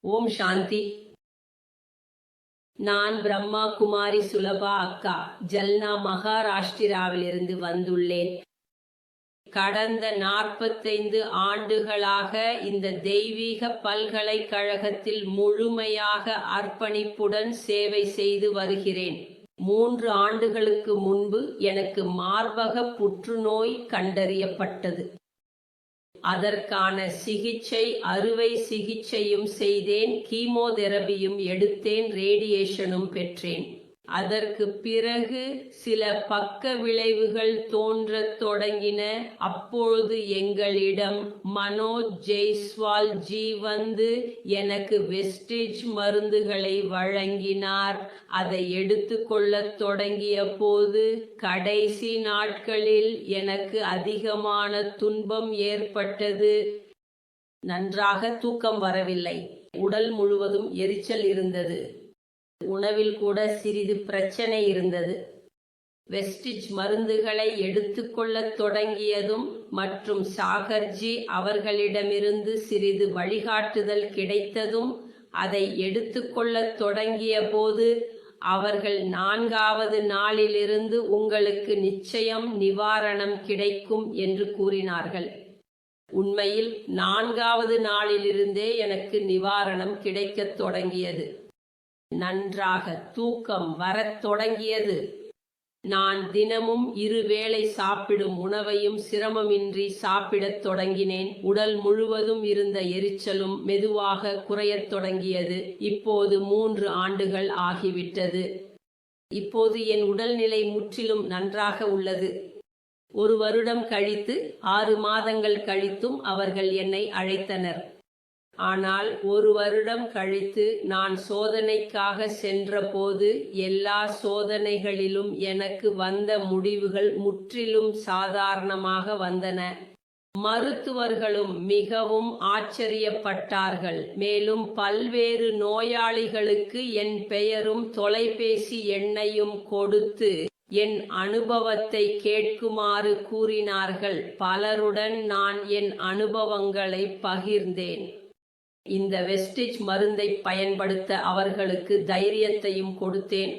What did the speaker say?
ஓம் சாந்தி. நான் பிரம்மா குமாரி சுலபா அக்கா ஜல்னா மகாராஷ்டிராவிலிருந்து வந்துள்ளேன். கடந்த 45 ஆண்டுகளாக இந்த தெய்வீக பல்கலைக்கழகத்தில் முழுமையாக அர்ப்பணிப்புடன் சேவை செய்து வருகிறேன். 3 ஆண்டுகளுக்கு முன்பு எனக்கு மார்பக புற்றுநோய் கண்டறியப்பட்டது. அதற்கான சிகிச்சை அறுவை சிகிச்சையும் செய்தேன், கீமோதெரபியும் எடுத்தேன், ரேடியேஷனும் பெற்றேன். அதற்கு பிறகு சில பக்க விளைவுகள் தோன்றத் தொடங்கின. அப்பொழுது எங்களிடம் மனோஜ் ஜெய்ஸ்வால் ஜி வந்து எனக்கு வெஸ்டேஜ் மருந்துகளை வழங்கினார். அதை எடுத்துக்கொள்ளத் தொடங்கிய போது கடைசி நாட்களில் எனக்கு அதிகமான துன்பம் ஏற்பட்டது. நன்றாக தூக்கம் வரவில்லை. உடல் முழுவதும் எரிச்சல் இருந்தது. உணவில் கூட சிறிது பிரச்சனை இருந்தது. வெஸ்டிஜ் மருந்துகளை எடுத்துக்கொள்ளத் தொடங்கியதும் மற்றும் சாகர்ஜி அவர்களிடமிருந்து சிறிது வழிகாட்டுதல் கிடைத்ததும் அதை எடுத்துக்கொள்ளத் தொடங்கிய போது அவர்கள் 4வது நாளிலிருந்து உங்களுக்கு நிச்சயம் நிவாரணம் கிடைக்கும் என்று கூறினார்கள். உண்மையில் 4வது நாளிலிருந்தே எனக்கு நிவாரணம் கிடைக்கத் தொடங்கியது. நன்றாக தூக்கம் வரத் தொடங்கியது. நான் தினமும் 2 வேளை சாப்பிடும் உணவையும் சிரமமின்றி சாப்பிடத் தொடங்கினேன். உடல் முழுவதும் இருந்த எரிச்சலும் மெதுவாக குறையத் தொடங்கியது. இப்போது 3 ஆண்டுகள் ஆகிவிட்டது. இப்போது என் உடல்நிலை முற்றிலும் நன்றாக உள்ளது. 1 வருடம் கழித்து 6 மாதங்கள் கழித்தும் அவர்கள் என்னை அழைத்தனர். ஆனால் 1 வருடம் கழித்து நான் சோதனைக்காக சென்றபோது எல்லா சோதனைகளிலும் எனக்கு வந்த முடிவுகள் முற்றிலும் சாதாரணமாக வந்தன. மருத்துவர்களும் மிகவும் ஆச்சரியப்பட்டார்கள். மேலும் பல்வேறு நோயாளிகளுக்கு என் பெயரும் தொலைபேசி எண்ணையும் கொடுத்து என் அனுபவத்தை கேட்குமாறு கூறினார்கள். பலருடன் நான் என் அனுபவங்களை பகிர்ந்தேன். இந்த வெஸ்டிஜ் மருந்தை பயன்படுத்த அவர்களுக்கு தைரியத்தையும் கொடுத்தேன்.